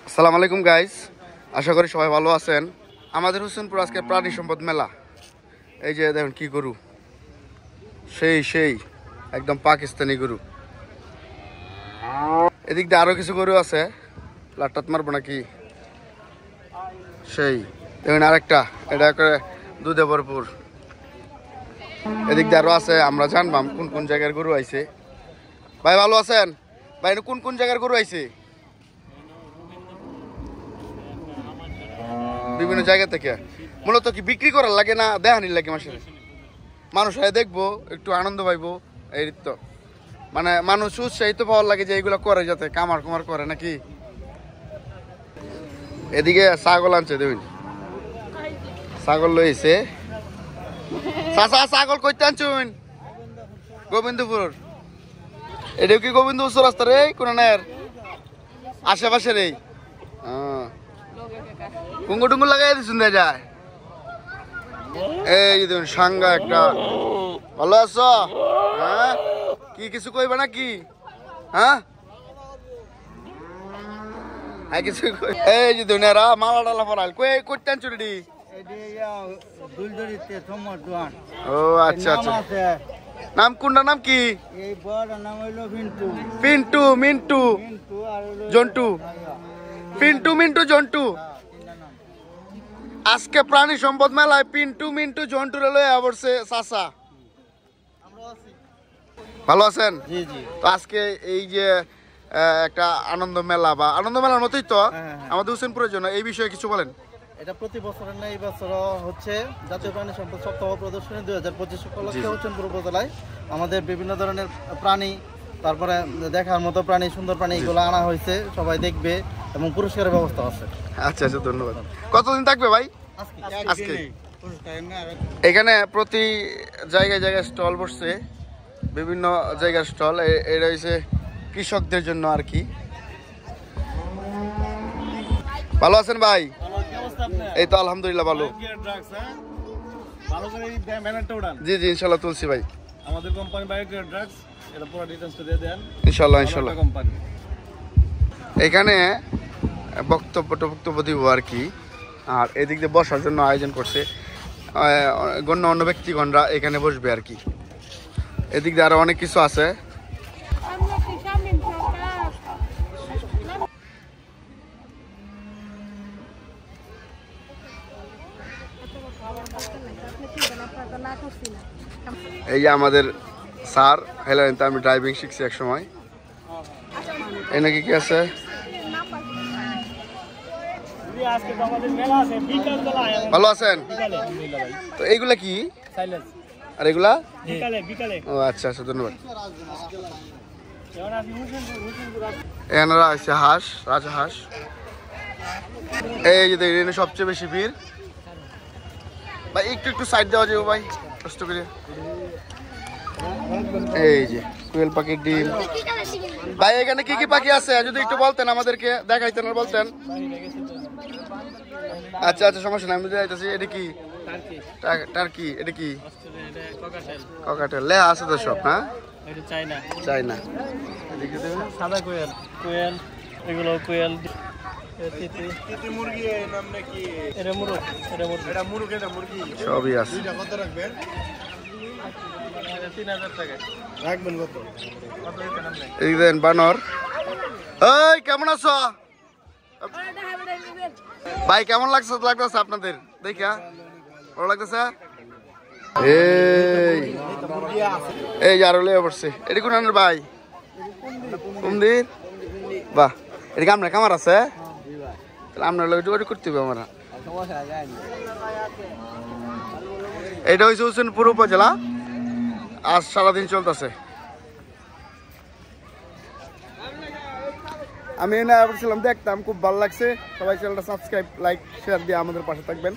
আসসালামু আলাইকুম গাইস, আশা করি সবাই ভালো আছেন। আমাদের হোসেনপুর আজকে প্রাণী সম্পদ মেলা। এই যে দেখুন কি গরু, সেই একদম পাকিস্তানি গরু। এদিক দিয়ে আরো কিছু গরু আছে, লাট্টাত মারবো নাকি। সেই দেখুন আরেকটা, এটা করে দুধে ভরপুর। এদিক দিয়ে আরো আছে, আমরা জানবাম কোন কোন জায়গার গরু আইছে। ভাই ভালো আছেন? ভাই কোন কোন জায়গার গরু আইছে? বিভিন্ন জায়গা থেকে। মূলত কি বিক্রি করার লাগে না দেখানির লাগে? মানুষ হয় দেখবো, একটু আনন্দ পাইবো, এই তো। মানে মানুষ উৎসাহিত পাওয়ার লাগে যে এইগুলা করে, যাতে কামার কুমার করে নাকি। এদিকে ছাগল আনছে, দেখুন ছাগল লইছে। চাচা ছাগল কইতে আনছুন? গোবিন্দপুর। এটাও কি গোবিন্দপুর রাস্তা রে? কোন আশেপাশের এই কুঙ্গু টুঙ্গু লাগাই দিচ্ছুন যায়। এই দেখুন সাঙ্গা একটা। ভালো আছো? হ্যাঁ, কি কিছু কইবা নাকি? হ্যাঁ কিছু এই যে দুনিয়ারা মালা ডালা পড়াল কই করতে আনছো রেডি? ও আচ্ছা আচ্ছা। নাম কোনটা? নাম কি? পিন্টু মিন্টু জন্টু। পিন্টু মিন্টু জন্টু। আজকে প্রাণী সম্পদ মেলায় পিন্টু মিন্টু জন্টু লয়ে আবরছে চাচা। ভালো আছেন? তো আজকে এই যে একটা আনন্দ মেলা বা আনন্দ মেলার মতোই তো আমাদের হোসেনপুরের জন্য, এই বিষয়ে কিছু বলেন। এটা প্রতি বছরের না, এই বছর হচ্ছে জাতীয় প্রাণী সম্পদ সপ্তাহ প্রদর্শনী 2025 উপলক্ষে হোসেনপুর উপজেলায় আমাদের বিভিন্ন ধরনের প্রাণী, তারপরে দেখার মতো প্রাণী, সুন্দর প্রাণী, এগুলো আনা হয়েছে। সবাই দেখবে এবং পুরস্কারের ব্যবস্থা আছে। আচ্ছা আচ্ছা, ধন্যবাদ। কতদিন থাকবে ভাই? আজকে এখানে প্রতি জায়গায় জায়গায় স্টল বসছে, বিভিন্ন জায়গার স্টল। এটা হচ্ছে কৃষকদের জন্য আর কি। ভালো আছেন ভাই? এই তো আলহামদুলিল্লাহ ভালো। জি জি ইনশাল্লাহ তুলছি ভাই। আমাদের কোম্পানি বায়োকেয়ার ড্রাগস, এটা পুরো ডিটেইলস দিয়ে দেন ইনশাল্লাহ ইনশাল্লাহ। এখানে বক্তব্য দিব আর কি। আর এদিক দিয়ে বসার জন্য আয়োজন করছে, গণ্য অন্য ব্যক্তিগণরা এখানে বসবে আর কি। এদিক দিয়ে আরো অনেক কিছু আছে। এই যে আমাদের স্যার হেলেন, আমি ড্রাইভিং শিখছি এক সময়। এই নাকি কি আছে? ভালো আছেন? তো এইগুলা কি? আর এগুলা? ও আচ্ছা আচ্ছা, ধন্যবাদ। এনারা আছে হাঁস, রাজহাঁস। এই যে দেখেন সবচেয়ে বেশি ভিড়। ভাই একটু সাইড দেওয়া যাবে ভাই, কষ্ট করে। এই যে কোয়েল পাখির ডিম। ভাই এখানে কি কি পাখি আছে যদি একটু বলতেন, আমাদেরকে দেখাইতেন আর বলতেন। আচ্ছা আচ্ছা, সমস্যা নাই, আমি দেখাইতেছি। এটা কি? টার্কি। এটা কি? ককাটেল। লেহা আছে তো সব? হ্যাঁ, চাইনা। সাদা কোয়েল, এগুলো কোয়েল। সবই আছে। এই দেন বানর। এই কেমন আছো ভাই? কেমন লাগতেছে আপনাদের দেখা? ভালো লাগতেছে? এই আরো লেগে পড়ছে। এটা কোন আনের ভাই? কুমদির। বাহ, এটা আপনার কামার আছে? আপনার লোক যোগাযোগ করতে হবে আমরা। এটা হচ্ছে হোসেনপুর উপজেলা, আজ সারাদিন চলতেছে। আমি এনে আসছিলাম, দেখতাম, খুব ভালো লাগছে। সবাই চ্যানেলটা সাবস্ক্রাইব, লাইক, শেয়ার দিয়ে আমাদের পাশে থাকবেন।